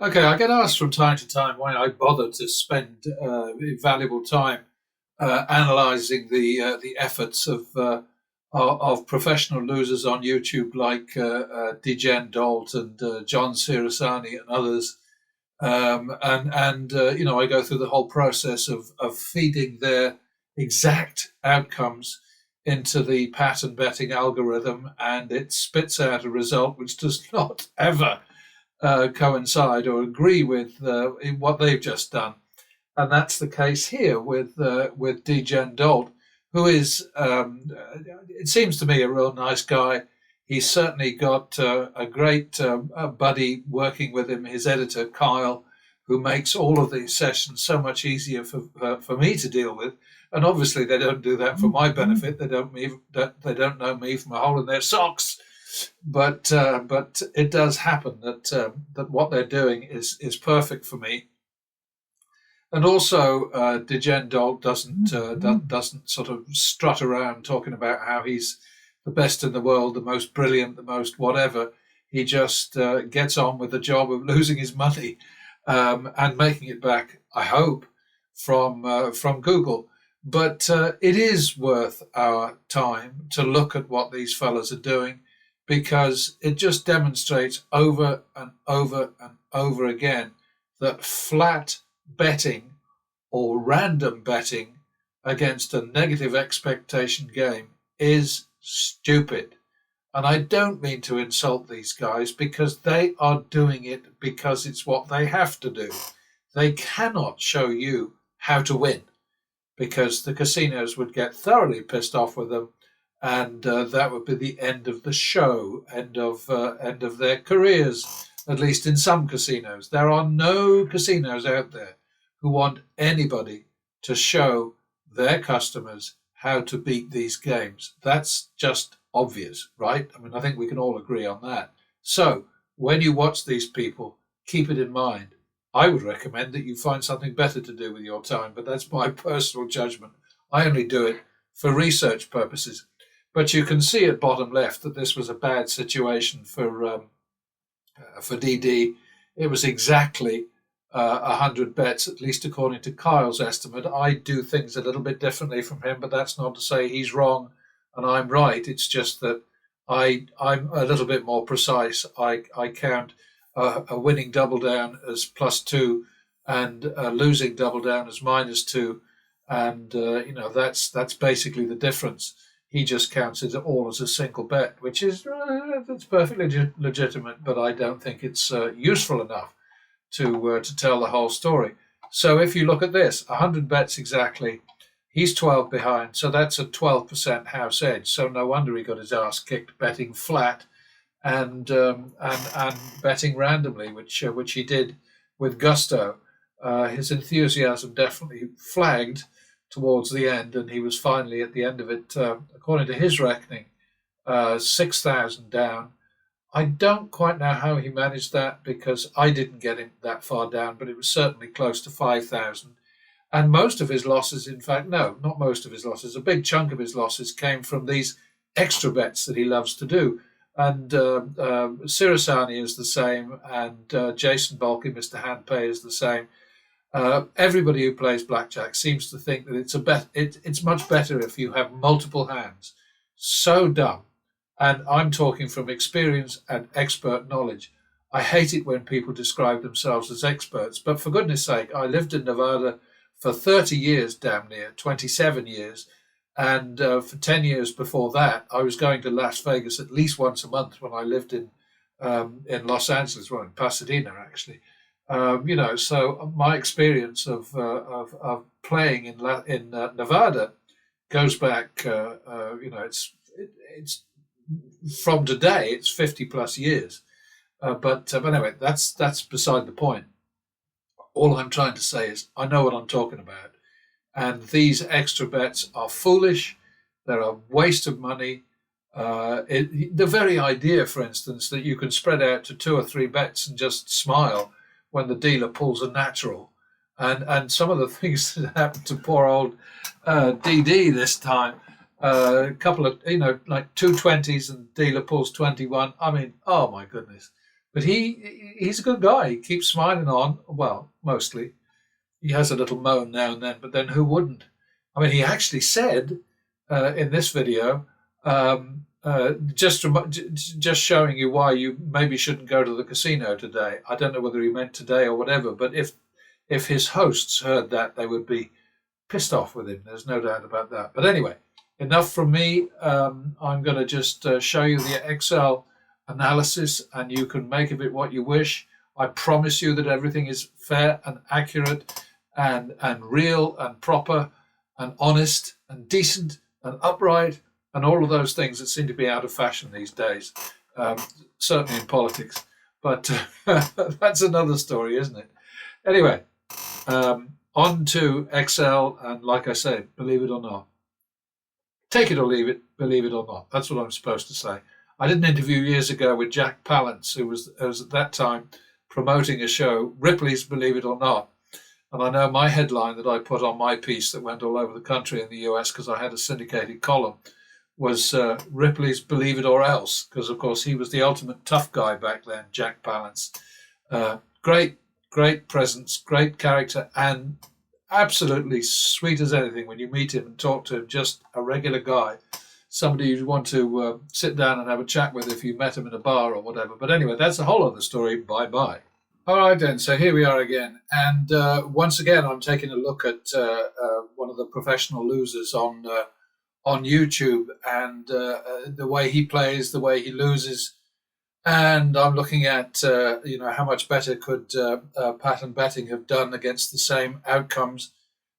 Okay, I get asked from time to time why I bother to spend valuable time analysing the efforts of professional losers on YouTube like Degen Dalt and John Sirasani and others, and I go through the whole process of feeding their exact outcomes into the pattern betting algorithm, and it spits out a result which does not ever coincide or agree with in what they've just done. And that's the case here with Degen Dolt, who is, it seems to me, a real nice guy. He's certainly got a great buddy working with him, his editor Kyle, who makes all of these sessions so much easier for me to deal with. And obviously, they don't do that for my benefit. They don't know me from a hole in their socks. But it does happen that what they're doing is perfect for me. And also, Degen Dog doesn't sort of strut around talking about how he's the best in the world, the most brilliant, the most whatever. He just gets on with the job of losing his money and making it back, I hope, from Google. But it is worth our time to look at what these fellas are doing, because it just demonstrates over and over and over again that flat betting or random betting against a negative expectation game is stupid. And I don't mean to insult these guys, because they are doing it because it's what they have to do. They cannot show you how to win, because the casinos would get thoroughly pissed off with them, and that would be the end of the show, end of their careers, at least in some casinos. There are no casinos out there who want anybody to show their customers how to beat these games. That's just obvious, right? I mean, I think we can all agree on that. So when you watch these people, keep it in mind. I would recommend that you find something better to do with your time, but that's my personal judgment. I only do it for research purposes. But you can see at bottom left that this was a bad situation for DD. It was exactly 100 bets, at least according to Kyle's estimate. I do things a little bit differently from him, but that's not to say he's wrong and I'm right. It's just that I'm a little bit more precise. I count a winning double down as +2 and a losing double down as -2, and that's basically the difference. He just counts it all as a single bet, which is that's perfectly legitimate, but I don't think it's useful enough to tell the whole story. So if you look at this, 100 bets exactly, he's 12 behind, so that's a 12% house edge. So no wonder he got his ass kicked betting flat and betting randomly, which he did with gusto. His enthusiasm definitely flagged towards the end, and he was finally at the end of it, according to his reckoning, 6,000 down. I don't quite know how he managed that, because I didn't get him that far down, but it was certainly close to 5,000. And most of his losses, in fact, no, not most of his losses, a big chunk of his losses came from these extra bets that he loves to do. And Sirasani is the same, and Jason Balky, Mr. Handpay, is the same. Everybody who plays blackjack seems to think that it's much better if you have multiple hands. So dumb. And I'm talking from experience and expert knowledge. I hate it when people describe themselves as experts, but for goodness sake, I lived in Nevada for 30 years, damn near, 27 years. And for 10 years before that, I was going to Las Vegas at least once a month when I lived in Los Angeles, well, in Pasadena, actually. So my experience of playing in Nevada goes back. It's from today. It's 50 plus years. But anyway, that's beside the point. All I'm trying to say is I know what I'm talking about, and these extra bets are foolish. They're a waste of money. The very idea, for instance, that you can spread out to 2 or 3 bets and just smile when the dealer pulls a natural, and some of the things that happened to poor old DD this time, a couple of like 2 20s and dealer pulls 21. I mean, oh my goodness, But he's a good guy. He keeps smiling on. Well, mostly. He has a little moan now and then, but then who wouldn't? I mean, he actually said in this video, just showing you why you maybe shouldn't go to the casino today. I don't know whether he meant today or whatever, but if his hosts heard that, they would be pissed off with him. There's no doubt about that. But anyway, enough from me. I'm going to just show you the Excel analysis, and you can make of it what you wish. I promise you that everything is fair and accurate and real and proper and honest and decent and upright and all of those things that seem to be out of fashion these days, certainly in politics. But that's another story, isn't it? Anyway, on to Excel, and like I say, believe it or not. Take it or leave it, believe it or not. That's what I'm supposed to say. I did an interview years ago with Jack Palance, who was at that time promoting a show, Ripley's Believe It or Not. And I know my headline that I put on my piece that went all over the country in the US, because I had a syndicated column, was Ripley's Believe It or Else, because, of course, he was the ultimate tough guy back then, Jack Palance. Great presence, great character, and absolutely sweet as anything when you meet him and talk to him, just a regular guy. Somebody you'd want to sit down and have a chat with if you met him in a bar or whatever. But anyway, that's a whole other story. Bye-bye. All right, then. So here we are again. And once again, I'm taking a look at one of the professional losers on YouTube, and the way he plays, the way he loses. And I'm looking at, how much better could pattern betting have done against the same outcomes.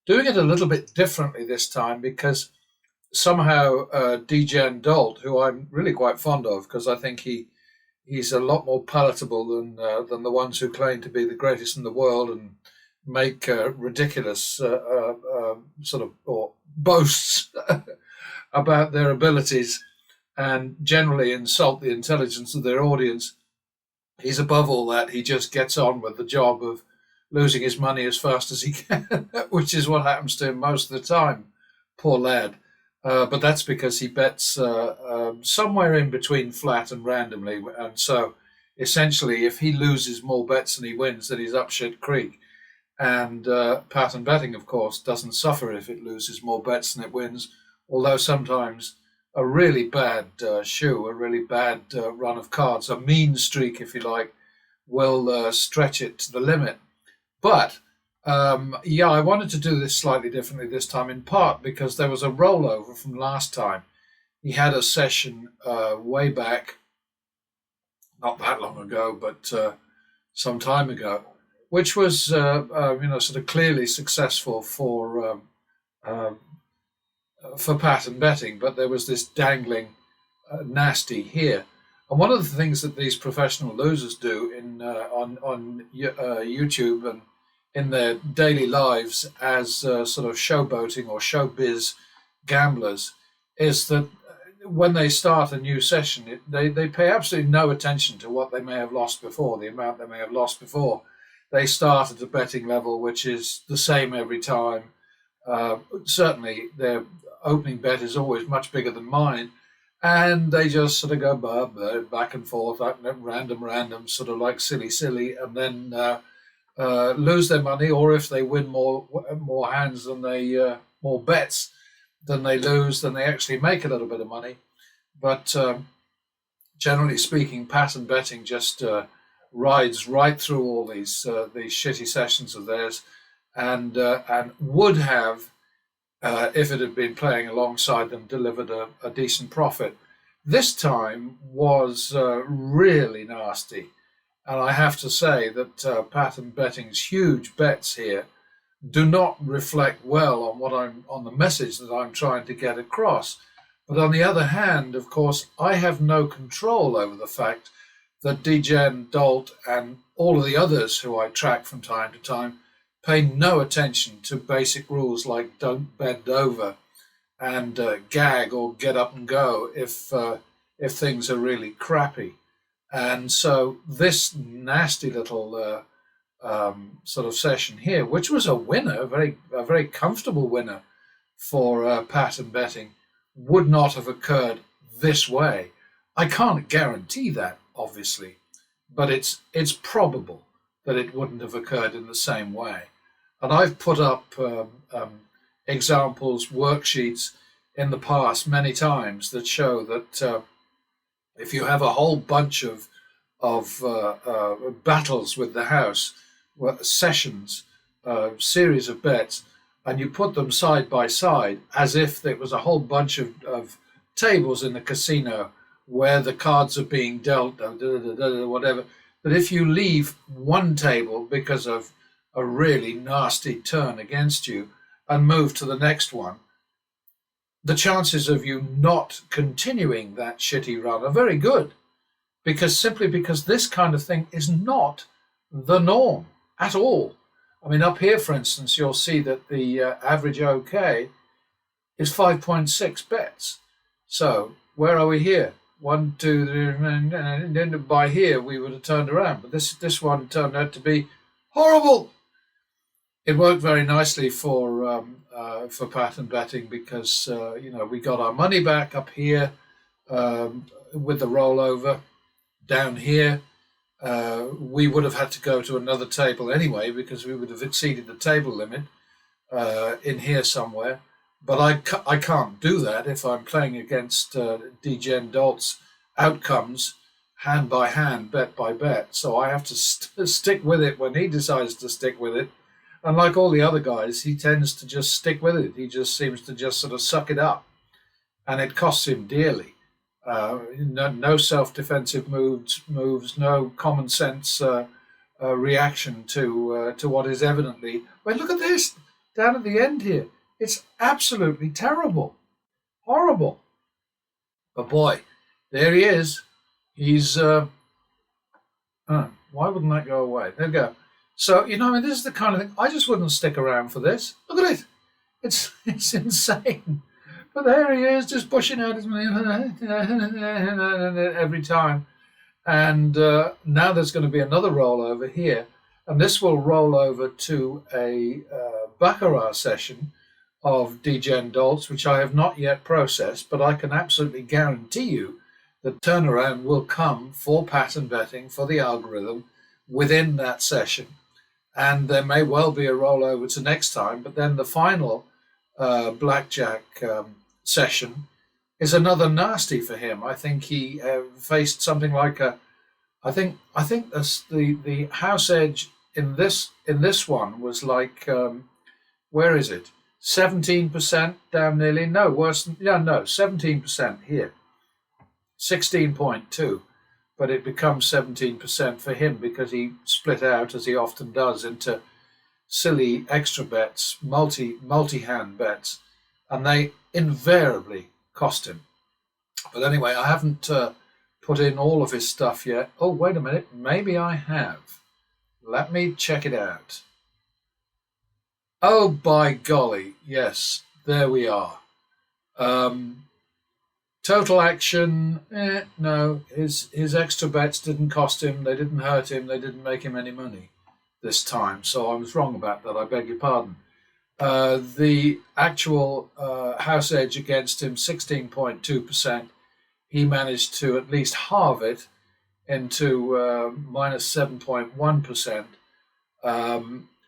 Doing it a little bit differently this time, because somehow Degen Dolt, who I'm really quite fond of, because I think he's a lot more palatable than the ones who claim to be the greatest in the world and make ridiculous sort of or boasts about their abilities and generally insult the intelligence of their audience. He's above all that. He just gets on with the job of losing his money as fast as he can, which is what happens to him most of the time. Poor lad. But that's because he bets somewhere in between flat and randomly. And so essentially, if he loses more bets than he wins, then he's up shit creek. And pattern betting, of course, doesn't suffer if it loses more bets than it wins, although sometimes a really bad shoe, a really bad run of cards, a mean streak, if you like, will stretch it to the limit. But I wanted to do this slightly differently this time, in part because there was a rollover from last time. He had a session way back, not that long ago, but some time ago, which was sort of clearly successful for pattern betting, but there was this dangling nasty here. And one of the things that these professional losers do on YouTube and in their daily lives as sort of showboating or showbiz gamblers is that when they start a new session, they pay absolutely no attention to what they may have lost before, the amount they may have lost before. They start at a betting level which is the same every time. Certainly their opening bet is always much bigger than mine, and they just sort of go back and forth, random, sort of like silly, and then lose their money, or if they win more hands than they more bets than they lose, then they actually make a little bit of money. But generally speaking, pattern betting just rides right through all these shitty sessions of theirs, and would have, if it had been playing alongside them, delivered a decent profit. This time was really nasty. And I have to say that pattern betting's huge bets here do not reflect well on the message that I'm trying to get across. But on the other hand, of course, I have no control over the fact that Degen, Dolt, and all of the others who I track from time to time pay no attention to basic rules like don't bend over and gag or get up and go if things are really crappy. And so this nasty little sort of session here, which was a winner, a very comfortable winner for pattern betting, would not have occurred this way. I can't guarantee that, obviously, but it's probable that it wouldn't have occurred in the same way. And I've put up examples, worksheets in the past many times that show that if you have a whole bunch of battles with the house, sessions, series of bets, and you put them side by side as if there was a whole bunch of tables in the casino where the cards are being dealt, whatever. But if you leave one table because of a really nasty turn against you and move to the next one, the chances of you not continuing that shitty run are very good, simply because this kind of thing is not the norm at all. I mean, up here, for instance, you'll see that the average OK is 5.6 bets. So where are we here? 1, 2, 3, and then by here we would have turned around. But this one turned out to be horrible. It worked very nicely for pattern betting because we got our money back up here with the rollover. Down here, we would have had to go to another table anyway because we would have exceeded the table limit in here somewhere. But I can't do that if I'm playing against Degen Dolt's outcomes hand by hand, bet by bet. So I have to stick with it when he decides to stick with it. And like all the other guys, he tends to just stick with it. He just seems to just sort of suck it up. And it costs him dearly. No self-defensive moves, no common sense reaction to what is evidently... Wait, look at this down at the end here. It's absolutely terrible. Horrible. But boy, there he is. He's... why wouldn't that go away? There we go. So, this is the kind of thing, I just wouldn't stick around for this. Look at it. It's insane. But there he is, just pushing out his money every time. And now there's going to be another rollover here. And this will roll over to a Baccarat session of Degen Dolt's, which I have not yet processed, but I can absolutely guarantee you that turnaround will come for pattern betting, for the algorithm, within that session. And there may well be a rollover to next time, but then the final blackjack session is another nasty for him. I think he faced something like I think the house edge in this one was like where is it? 17% down nearly. No, worse than 17% here. 16.2. But it becomes 17% for him because he split out, as he often does, into silly extra bets, multi-hand bets, and they invariably cost him. But anyway, I haven't put in all of his stuff yet. Oh, wait a minute, maybe I have. Let me check it out. Oh, by golly, yes, there we are. Total action, no, his extra bets didn't cost him, they didn't hurt him, they didn't make him any money this time. So I was wrong about that, I beg your pardon. The actual house edge against him, 16.2%. He managed to at least halve it into minus 7.1%.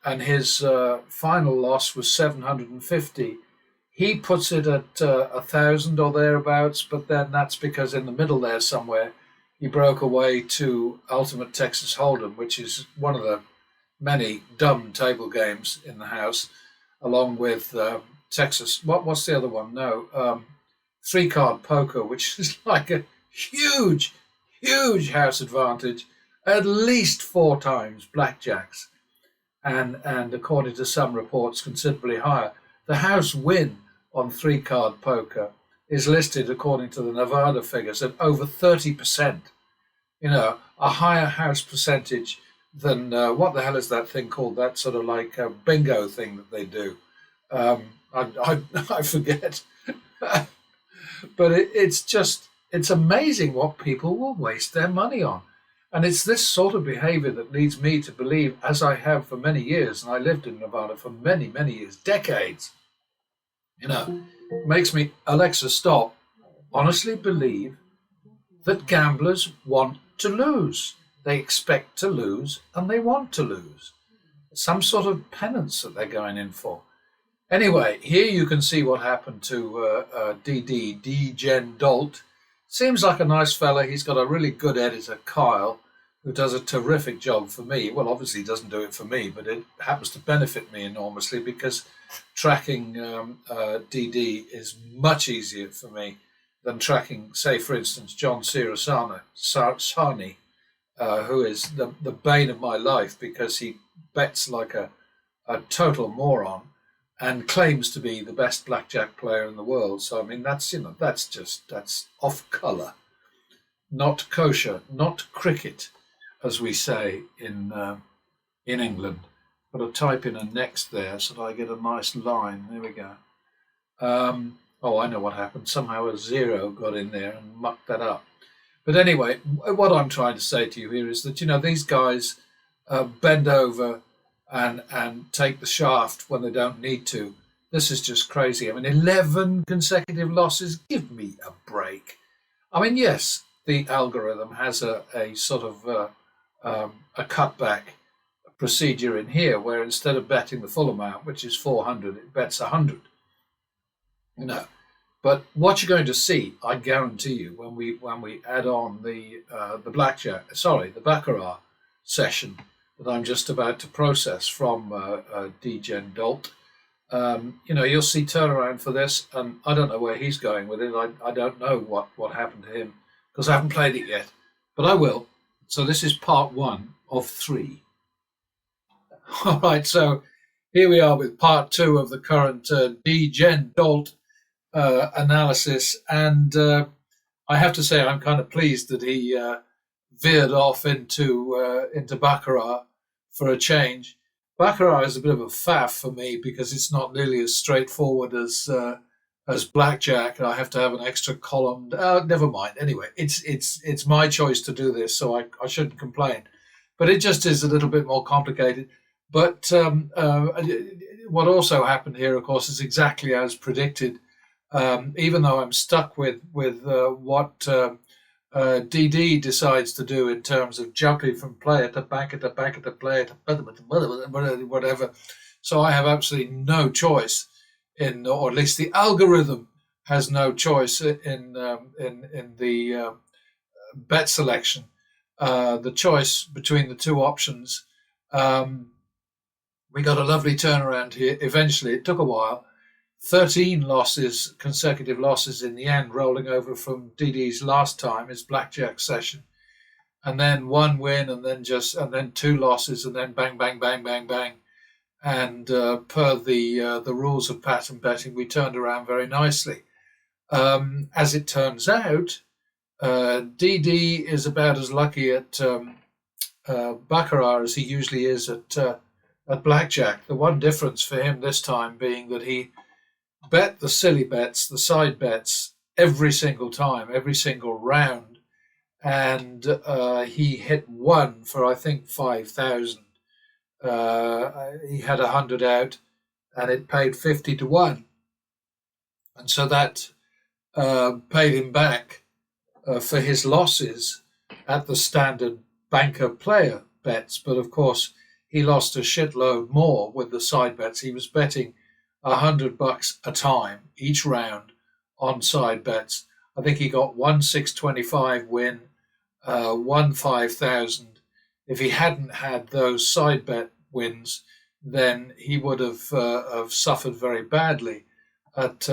And his final loss was 750. He puts it at 1,000 or thereabouts, but then that's because in the middle there somewhere, he broke away to Ultimate Texas Hold'em, which is one of the many dumb table games in the house, along with Texas. What's the other one? No, three-card poker, which is like a huge house advantage, at least 4 times blackjacks, and according to some reports, considerably higher. The house win on 3-card poker is listed, according to the Nevada figures, at over 30%. A higher house percentage than what the hell is that thing called? That sort of like a bingo thing that they do. I forget. But it's amazing what people will waste their money on. And it's this sort of behavior that leads me to believe, as I have for many years, and I lived in Nevada for many, many years, decades, makes me, Alexa, stop, honestly believe that gamblers want to lose. they expect to lose and they want to lose. Some sort of penance that they're going in for. Anyway, here you can see what happened to Degen Dolt. Seems like a nice fella. He's got a really good editor, Kyle, who does a terrific job for me. Well, obviously he doesn't do it for me, but it happens to benefit me enormously because tracking DD is much easier for me than tracking, say, for instance, John Sirasani, who is the bane of my life because he bets like a total moron and claims to be the best blackjack player in the world. So I mean, that's off colour, not kosher, not cricket, as we say in England. Got to type in a next there so that I get a nice line. There we go. Oh, I know what happened. Somehow a zero got in there and mucked that up. But anyway, what I'm trying to say to you here is that, these guys bend over and take the shaft when they don't need to. This is just crazy. I mean, 11 consecutive losses. Give me a break. I mean, yes, the algorithm has a sort of a cutback procedure in here where instead of betting the full amount, which is 400, it bets 100. But what you're going to see, I guarantee you, when we add on the baccarat session that I'm just about to process from Degen Dolt, you'll see turnaround for this, and I don't know where he's going with it. I don't know what happened to him because I haven't played it yet, but I will. So this is part 1 of 3. All right, so here we are with part 2 of the current Degen Dolt analysis, and I have to say I'm kind of pleased that he veered off into baccarat for a change. Baccarat is a bit of a faff for me because it's not nearly as straightforward as blackjack. I have to have an extra column. Never mind. Anyway, it's my choice to do this, so I shouldn't complain. But it just is a little bit more complicated. But what also happened here, of course, is exactly as predicted. Even though I'm stuck with what DD decides to do in terms of jumping from player to banker to banker to player to whatever. So I have absolutely no choice or at least the algorithm has no choice in the bet selection. The choice between the two options. We got a lovely turnaround here. Eventually, it took a while. 13 consecutive losses in the end, rolling over from DD's last time, his blackjack session, and then 1 win, and then 2 losses, and then bang, bang, bang, bang, bang. And per the rules of pattern betting, we turned around very nicely. As it turns out, DD is about as lucky at baccarat as he usually is at blackjack. The one difference for him this time being that he bet the silly bets, the side bets, every single time, every single round, and he hit 1 for I think 5,000. He had 100 out, and it paid 50 to 1, and so that paid him back for his losses at the standard banker player bets. But of course, he lost a shitload more with the side bets. He was betting $100 a time each round on side bets. I think he got 1,625 win, 5,000. If he hadn't had those side bet wins, then he would have suffered very badly at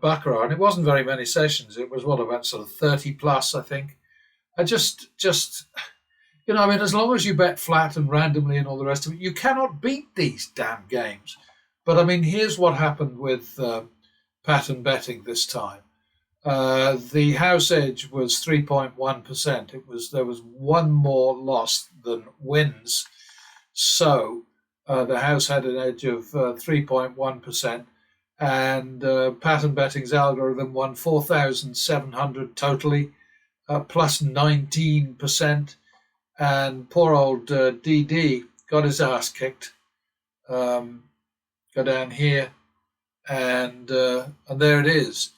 baccarat. And it wasn't very many sessions. It was about sort of 30 plus, I think. I just I mean, as long as you bet flat and randomly and all the rest of it, you cannot beat these damn games. But I mean, here's what happened with pattern betting this time. The house edge was 3.1%. There was 1 more loss than wins. So the house had an edge of 3.1%. And pattern betting's algorithm won 4,700 totally, plus 19%. And poor old DD got his ass kicked. Go down here, and there it is.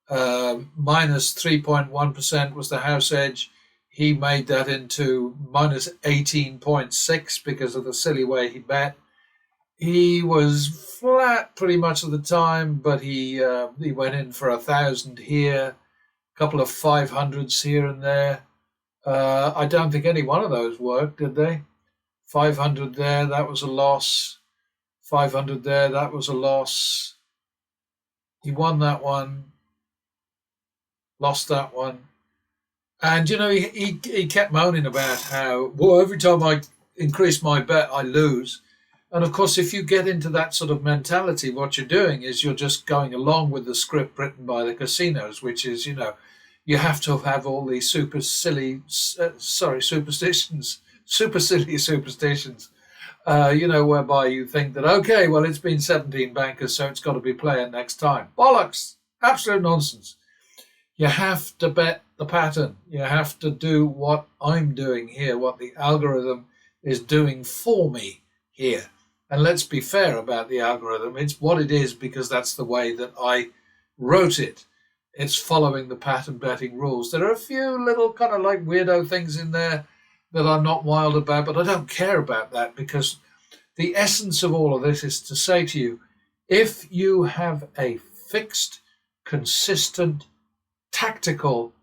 Minus 3.1% was the house edge. he made that into minus 18.6 because of the silly way he bet. He was flat pretty much of the time, but he went in for 1,000 here, a couple of 500s here and there. I don't think any one of those worked, did they? 500 there, that was a loss. 500 there, that was a loss. He won that one, lost that one. And, he kept moaning about how, well, every time I increase my bet, I lose. And, of course, if you get into that sort of mentality, what you're doing is you're just going along with the script written by the casinos, which is, you have to have all these super silly superstitions, whereby you think that, okay, well, it's been 17 bankers, so it's got to be playing next time. Bollocks! Absolute nonsense. You have to bet the pattern. You have to do what I'm doing here, what the algorithm is doing for me here. And let's be fair about the algorithm. It's what it is because that's the way that I wrote it. It's following the pattern betting rules. There are a few little kind of like weirdo things in there that I'm not wild about, but I don't care about that because the essence of all of this is to say to you, if you have a fixed, consistent, tactical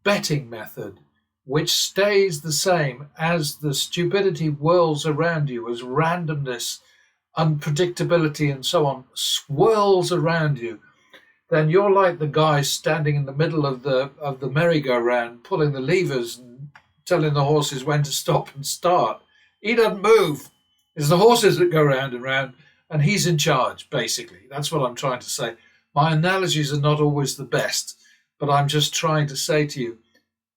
betting method which stays the same as the stupidity whirls around you, as randomness, unpredictability and so on swirls around you, then you're like the guy standing in the middle of the merry-go-round pulling the levers and telling the horses when to stop and start. He doesn't move. It's the horses that go round and round, and he's in charge, basically. That's what I'm trying to say. My analogies are not always the best, but I'm just trying to say to you,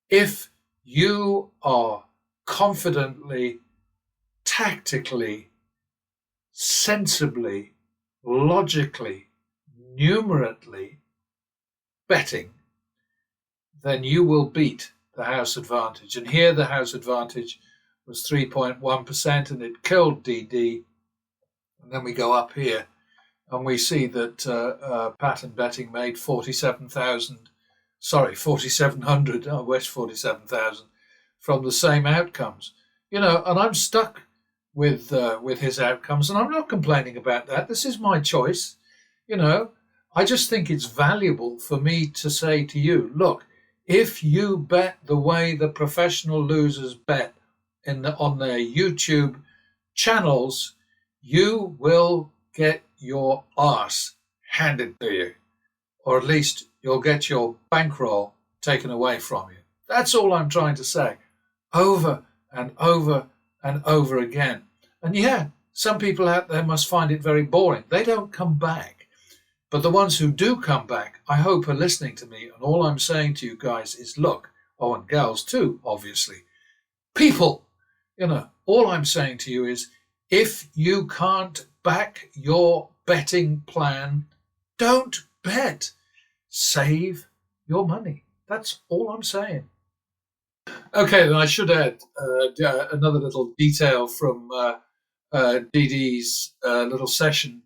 if you are confidently, tactically, sensibly, logically, numerically betting, then you will beat the house advantage. And here the house advantage was 3.1%, and it killed DD. And then we go up here and we see that pattern betting made 4,700. I wish 47,000 from the same outcomes. And I'm stuck with his outcomes, and I'm not complaining about that. This is my choice. I just think it's valuable for me to say to you, look, if you bet the way the professional losers bet on their YouTube channels, you will get your arse handed to you, or at least you'll get your bankroll taken away from you. That's all I'm trying to say, over and over and over again. And yeah, some people out there must find it very boring. They don't come back. But the ones who do come back, I hope, are listening to me. And all I'm saying to you guys is, look, and girls too, obviously, people, all I'm saying to you is, if you can't back your betting plan, don't bet. Save your money. That's all I'm saying. Okay, then I should add another little detail from DD's little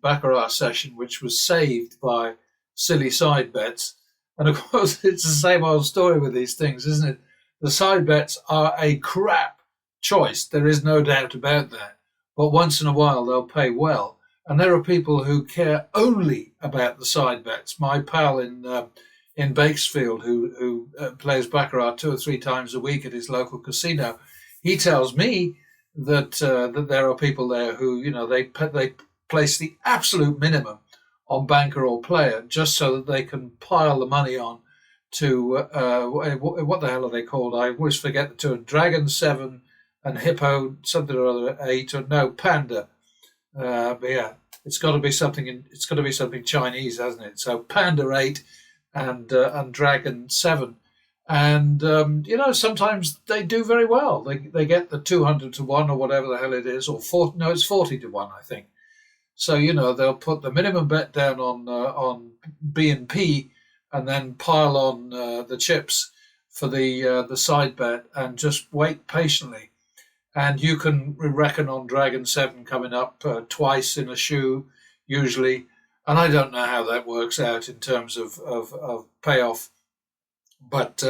baccarat session, which was saved by silly side bets. And of course, it's the same old story with these things, isn't it? The side bets are a crap choice. There is no doubt about that. But once in a while, they'll pay well. And there are people who care only about the side bets. My pal in Bakesfield, who plays baccarat 2 or 3 times a week at his local casino, he tells me that there are people there who, they place the absolute minimum on bankroll player just so that they can pile the money on to what the hell are they called? I always forget the two: Dragon 7 and Hippo something or other 8, or no, Panda. But yeah, it's got to be something. It's got to be something Chinese, hasn't it? So Panda 8 and Dragon 7. And, sometimes they do very well. They get the 200 to 1 or whatever the hell it is, or it's 40 to 1, I think. So, they'll put the minimum bet down on B&P and then pile on the chips for the side bet and just wait patiently. And you can reckon on Dragon 7 coming up twice in a shoe, usually. And I don't know how that works out in terms of payoff. But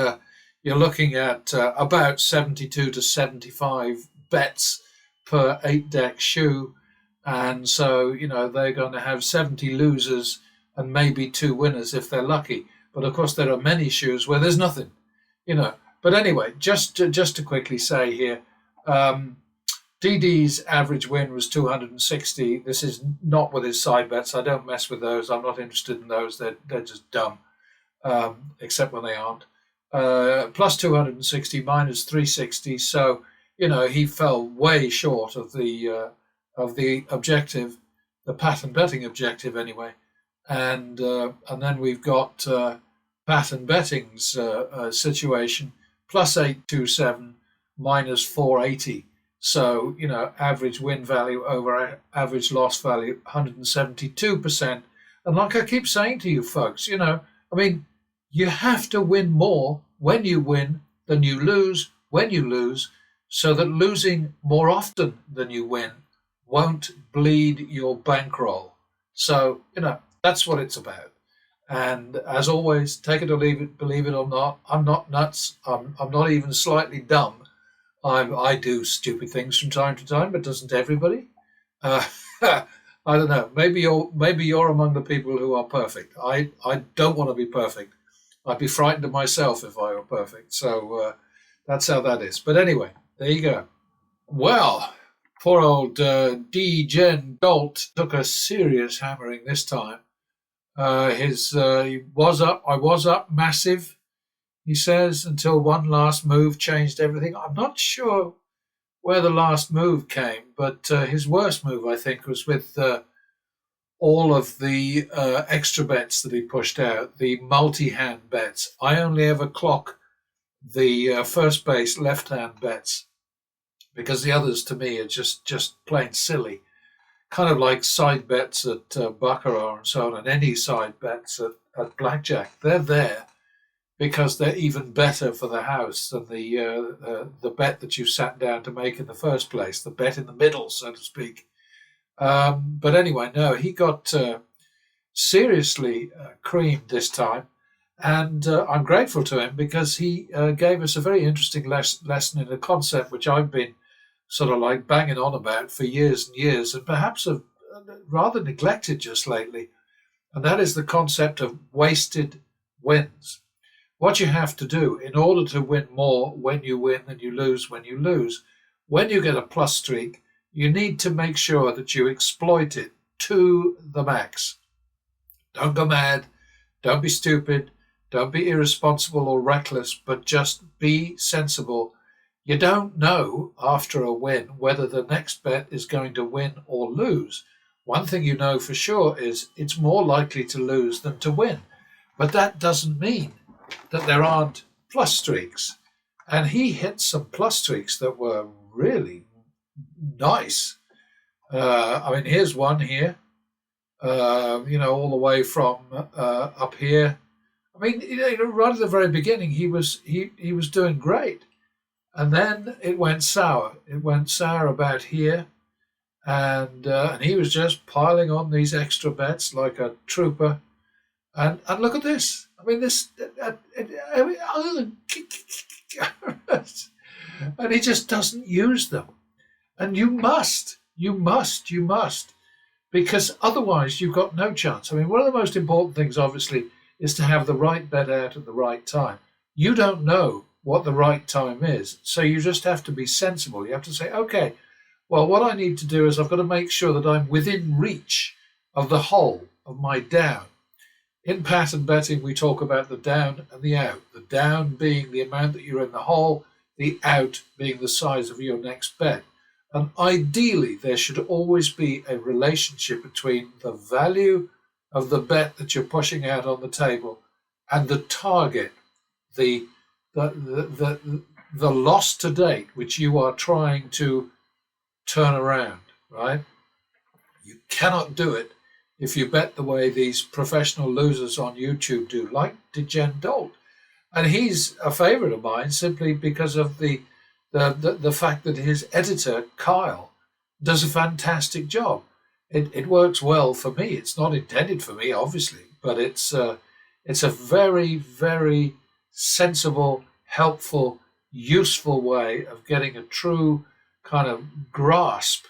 you're looking at about 72 to 75 bets per 8-deck shoe. And so, they're going to have 70 losers and maybe 2 winners if they're lucky. But of course, there are many shoes where there's nothing, But anyway, just to quickly say here, DD's average win was 260. This is not with his side bets. I don't mess with those. I'm not interested in those. They're just dumb, except when they aren't. Plus 260, minus 360. So, he fell way short of the objective, the pattern betting objective anyway. And then we've got pattern betting's situation, plus 827, minus 480. So, average win value over average loss value, 172%. And like I keep saying to you folks, you have to win more when you win than you lose when you lose, so that losing more often than you win won't bleed your bankroll. So, that's what it's about. And as always, take it or leave it, believe it or not, I'm not nuts. I'm not even slightly dumb. I do stupid things from time to time, but doesn't everybody? I don't know. Maybe you're among the people who are perfect. I don't want to be perfect. I'd be frightened of myself if I were perfect. So that's how that is. But anyway, there you go. Well, poor old D-Gen Dolt took a serious hammering this time. I was up massive, he says, until one last move changed everything. I'm not sure where the last move came, but his worst move, I think, was with all of the extra bets that he pushed out, the multi-hand bets. I only ever clock the first base left-hand bets, because the others to me are just plain silly. Kind of like side bets at Baccarat and so on, and any side bets at blackjack. They're there because they're even better for the house than the bet that you sat down to make in the first place, the bet in the middle, so to speak. But anyway, no, he got seriously creamed this time, and I'm grateful to him because he gave us a very interesting lesson in a concept which I've been sort of like banging on about for years and years, and perhaps have rather neglected just lately, and that is the concept of wasted wins. What you have to do in order to win more when you win than you lose when you lose, when you get a plus streak, you need to make sure that you exploit it to the max. Don't go mad, don't be stupid, don't be irresponsible or reckless, but just be sensible. You don't know after a win whether the next bet is going to win or lose. One thing you know for sure is it's more likely to lose than to win. But that doesn't mean that there aren't plus streaks. And he hit some plus streaks that were really nice. Here's one here, all the way from up here. Right at the very beginning, he was doing great. And then it went sour. It went sour about here, and he was just piling on these extra bets like a trooper. And look at this. And he just doesn't use them. And you must, because otherwise you've got no chance. One of the most important things, obviously, is to have the right bet out at the right time. You don't know what the right time is. So you just have to be sensible. You have to say, okay, well, what I need to do is I've got to make sure that I'm within reach of the whole of my down. In pattern betting, we talk about the down and the out. The down being the amount that you're in the hole, the out being the size of your next bet. And ideally, there should always be a relationship between the value of the bet that you're pushing out on the table and the target, the loss to date, which you are trying to turn around, right? You cannot do it if you bet the way these professional losers on YouTube do, like D-Gen Dolt. And he's a favorite of mine simply because of the fact that his editor, Kyle, does a fantastic job. It works well for me. It's not intended for me, obviously, but it's a very, very sensible, helpful, useful way of getting a true kind of grasp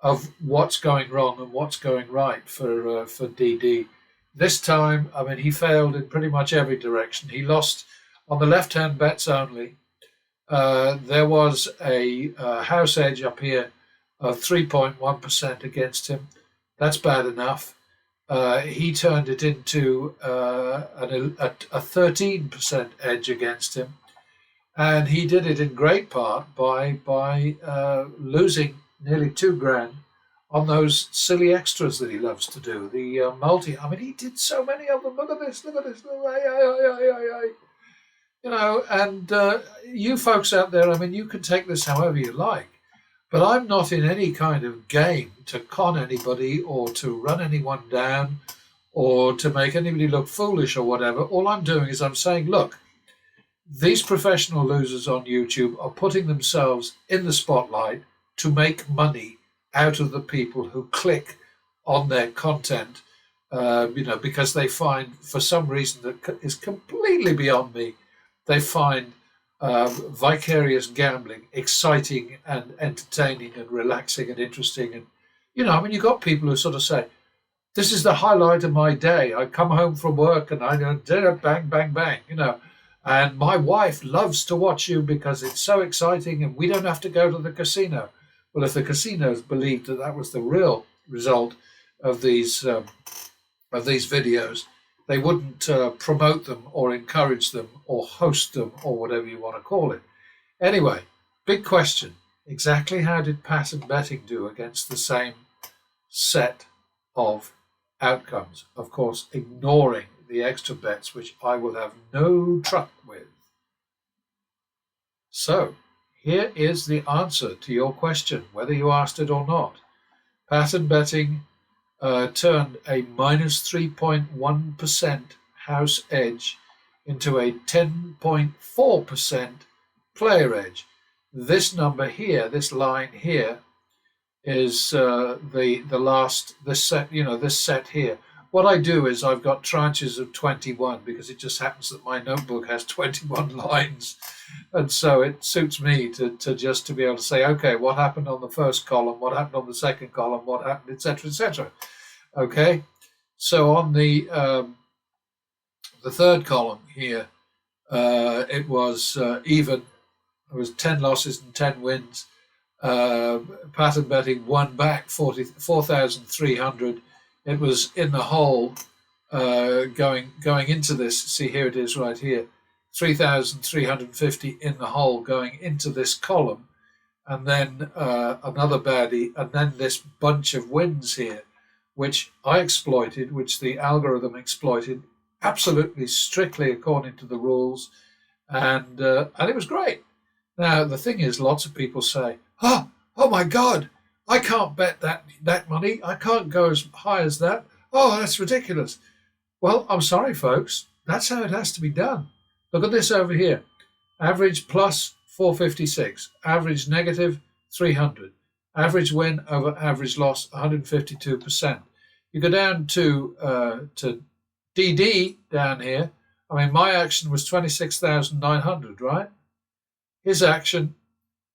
of what's going wrong and what's going right for DD. This time, I mean, he failed in pretty much every direction. He lost on the left-hand bets only. There was a house edge up here of 3.1% against him. That's bad enough. He turned it into a 13% edge against him. And he did it in great part by losing nearly $2,000 on those silly extras that he loves to do. The multi, I mean, he did so many of them. Look at this, look at this. You know, and you folks out there, I mean, you can take this however you like. But I'm not in any kind of game to con anybody or to run anyone down or to make anybody look foolish or whatever. All I'm doing is I'm saying, look, these professional losers on YouTube are putting themselves in the spotlight to make money out of the people who click on their content, because they find, for some reason that is completely beyond me, they find vicarious gambling exciting and entertaining and relaxing and interesting. And, I mean, you've got people who sort of say, this is the highlight of my day. I come home from work and I do bang, bang, bang, and my wife loves to watch you because it's so exciting and we don't have to go to the casino. Well, if the casinos believed that that was the real result of these videos, they wouldn't promote them or encourage them or host them or whatever you want to call it. Anyway, big question. Exactly how did pattern betting do against the same set of outcomes? Of course, ignoring the extra bets, which I will have no truck with. So, here is the answer to your question, whether you asked it or not. Pattern betting turned a minus 3.1% house edge into a 10.4% player edge. This number here, this line here, is this set here. What I do is I've got tranches of 21 because it just happens that my notebook has 21 lines. And so it suits me to be able to say, okay, what happened on the first column, what happened on the second column, what happened, etc., etc. Okay, so on the third column here, it was even. It was 10 losses and 10 wins. Pattern betting won back 4,300. It was in the hole going into this. See, here it is right here. 3,350 in the hole going into this column. And then another baddie. And then this bunch of wins here, which I exploited, which the algorithm exploited, absolutely strictly according to the rules. And it was great. Now, the thing is, lots of people say, oh my God, I can't bet that money. I can't go as high as that. Oh, that's ridiculous. Well, I'm sorry, folks. That's how it has to be done. Look at this over here. Average plus 456. Average negative 300. Average win over average loss 152%. You go down to DD down here. I mean, my action was 26,900, right? His action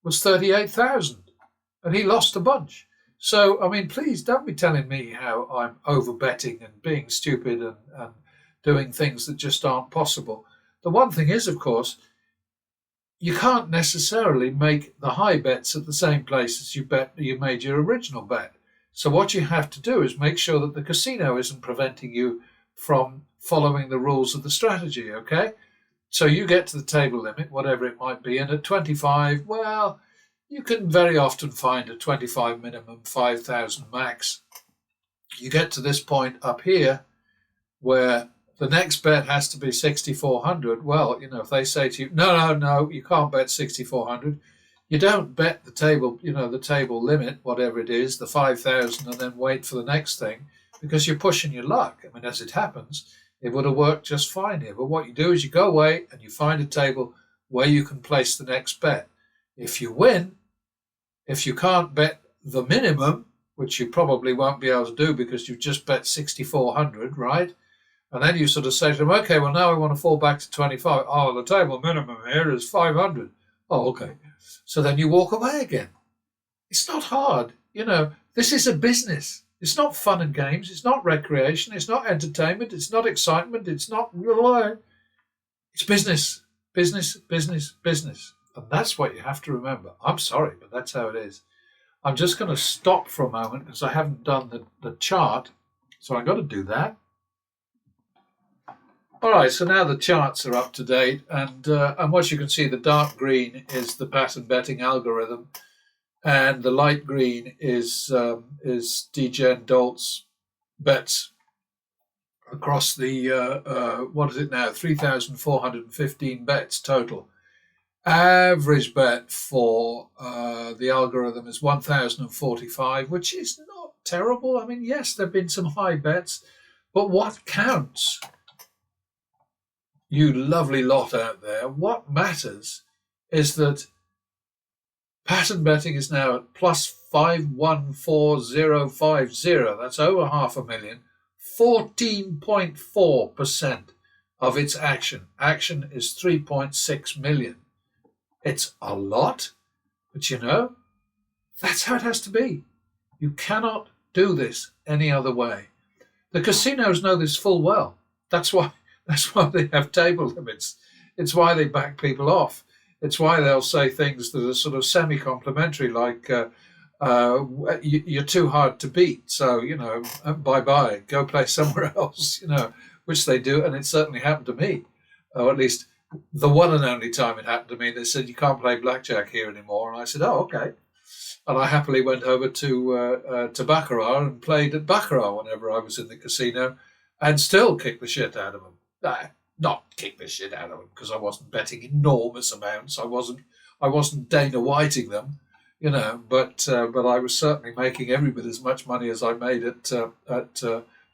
was 38,000, and he lost a bunch. So, I mean, please don't be telling me how I'm over betting and being stupid and doing things that just aren't possible. The one thing is, of course, you can't necessarily make the high bets at the same place as you made your original bet. So what you have to do is make sure that the casino isn't preventing you from following the rules of the strategy, okay? So you get to the table limit, whatever it might be, and at 25, well, you can very often find a 25 minimum, 5,000 max. You get to this point up here where the next bet has to be 6,400. Well, if they say to you, no, you can't bet 6,400. You don't bet the table, the table limit, whatever it is, the 5,000, and then wait for the next thing because you're pushing your luck. I mean, as it happens, it would have worked just fine here. But what you do is you go away and you find a table where you can place the next bet. If you win, if you can't bet the minimum, which you probably won't be able to do because you've just bet 6,400, right? And then you sort of say to them, okay, well, now I want to fall back to 25. Oh, the table minimum here is 500. Oh, okay. So then you walk away again. It's not hard. This is a business. It's not fun and games. It's not recreation. It's not entertainment. It's not excitement. It's not. It's business, business, business, business. And that's what you have to remember. I'm sorry, but that's how it is. I'm just going to stop for a moment because I haven't done the chart. So I've got to do that. All right, so now the charts are up to date. And what you can see, the dark green is the pattern betting algorithm. And the light green is DGen Dolt's bets across the, what is it now, 3,415 bets total. Average bet for the algorithm is 1,045, which is not terrible. I mean, yes, there have been some high bets, but what counts, you lovely lot out there, what matters is that pattern betting is now at plus 514050. That's over 500,000. 14.4% of its action. Action is 3.6 million. It's a lot, but that's how it has to be. You cannot do this any other way. The casinos know this full well. That's why they have table limits. It's why they back people off. It's why they'll say things that are sort of semi-complimentary, like you're too hard to beat, so bye-bye, go play somewhere else, which they do, and it certainly happened to me, or at least the one and only time it happened to me. They said, you can't play blackjack here anymore, and I said, oh, okay. And I happily went over to baccarat and played at baccarat whenever I was in the casino, and still kicked the shit out of them. Not kick the shit out of them because I wasn't betting enormous amounts. I wasn't Dana Whiting them, but I was certainly making every bit as much money as I made at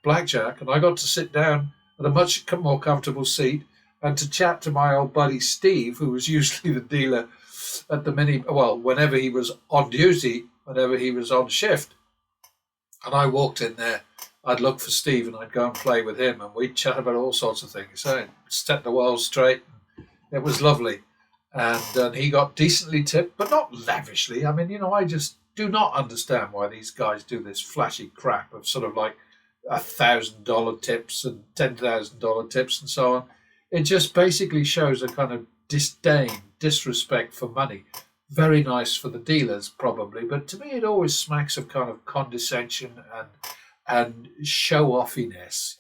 blackjack, and I got to sit down at a much more comfortable seat and to chat to my old buddy Steve, who was usually the dealer at the whenever he was on duty, whenever he was on shift, and I walked in there. I'd look for Steve and I'd go and play with him, and we'd chat about all sorts of things. So set the world straight. It was lovely. And he got decently tipped, but not lavishly. I mean, I just do not understand why these guys do this flashy crap of sort of like $1,000 tips and $10,000 tips and so on. It just basically shows a kind of disrespect for money. Very nice for the dealers, probably, but to me it always smacks of kind of condescension and show-offiness,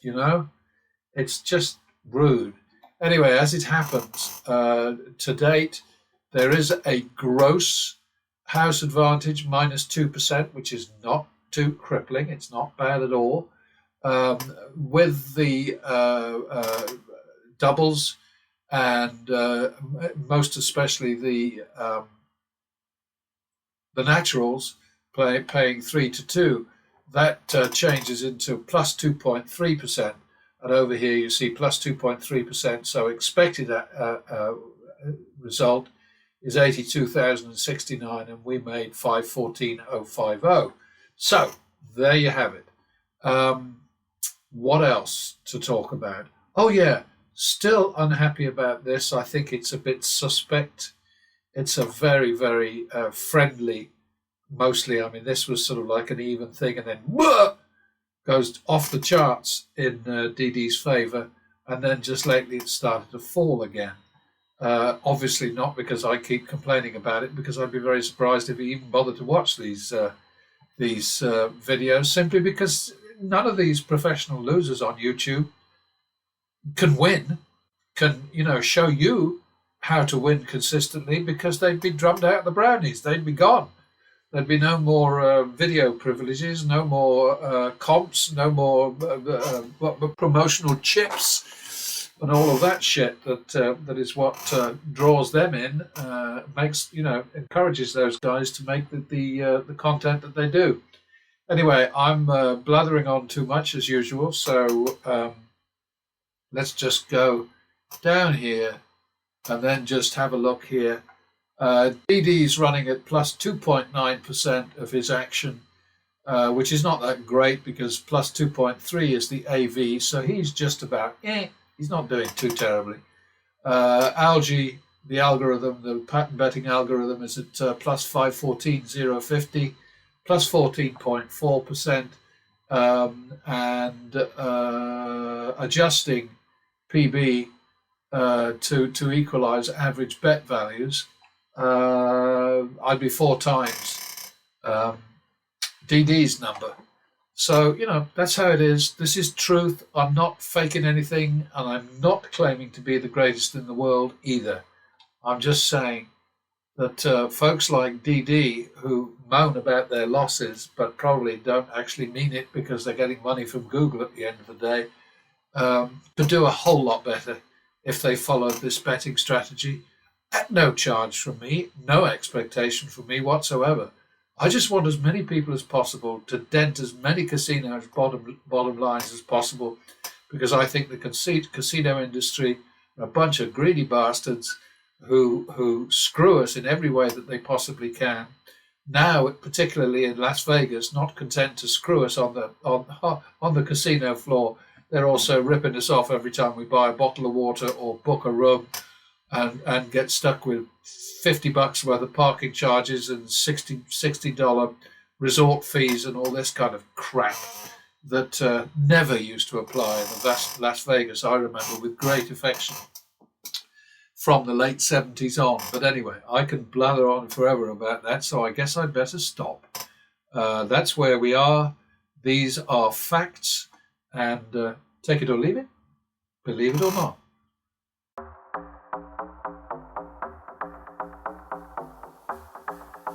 It's just rude. Anyway, as it happens, to date, there is a gross house advantage, minus 2%, which is not too crippling. It's not bad at all. With the doubles and most especially the naturals, paying 3-2, that changes into plus 2.3%. And over here you see plus 2.3%. So expected result is 82,069, and we made 514,050. So there you have it. What else to talk about? Oh yeah, still unhappy about this. I think it's a bit suspect. It's a very, very friendly, mostly. I mean, this was sort of like an even thing, and then goes off the charts in DD's favour, and then just lately it started to fall again. Obviously not because I keep complaining about it, because I'd be very surprised if he even bothered to watch these videos, simply because none of these professional losers on YouTube can win, can show you how to win consistently, because they'd be drummed out of the brownies. They'd be gone. There'd be no more video privileges, no more comps, no more promotional chips, and all of that shit. That is what draws them in, encourages those guys to make the content that they do. Anyway, I'm blathering on too much as usual, so let's just go down here and then just have a look here. DD's running at plus 2.9% of his action. which is not that great because plus 2.3 is the AV, so he's just about, he's not doing too terribly. Algae, the algorithm, the pattern betting algorithm, is at plus 514,050, plus 14.4%, and adjusting PB to equalize average bet values, I'd be 4 times DD's number. So, that's how it is. This is truth. I'm not faking anything, and I'm not claiming to be the greatest in the world either. I'm just saying that folks like DD, who moan about their losses but probably don't actually mean it because they're getting money from Google at the end of the day, could do a whole lot better if they followed this betting strategy at no charge from me, no expectation from me whatsoever. I just want as many people as possible to dent as many casinos' bottom lines as possible, because I think the casino industry are a bunch of greedy bastards who screw us in every way that they possibly can. Now, particularly in Las Vegas, not content to screw us on the casino floor, they're also ripping us off every time we buy a bottle of water or book a room, and get stuck with $50 worth of parking charges and $60 resort fees and all this kind of crap that never used to apply in the Las Vegas, I remember, with great affection from the late 70s on. But anyway, I can blather on forever about that, so I guess I'd better stop. That's where we are. These are facts, and take it or leave it, believe it or not.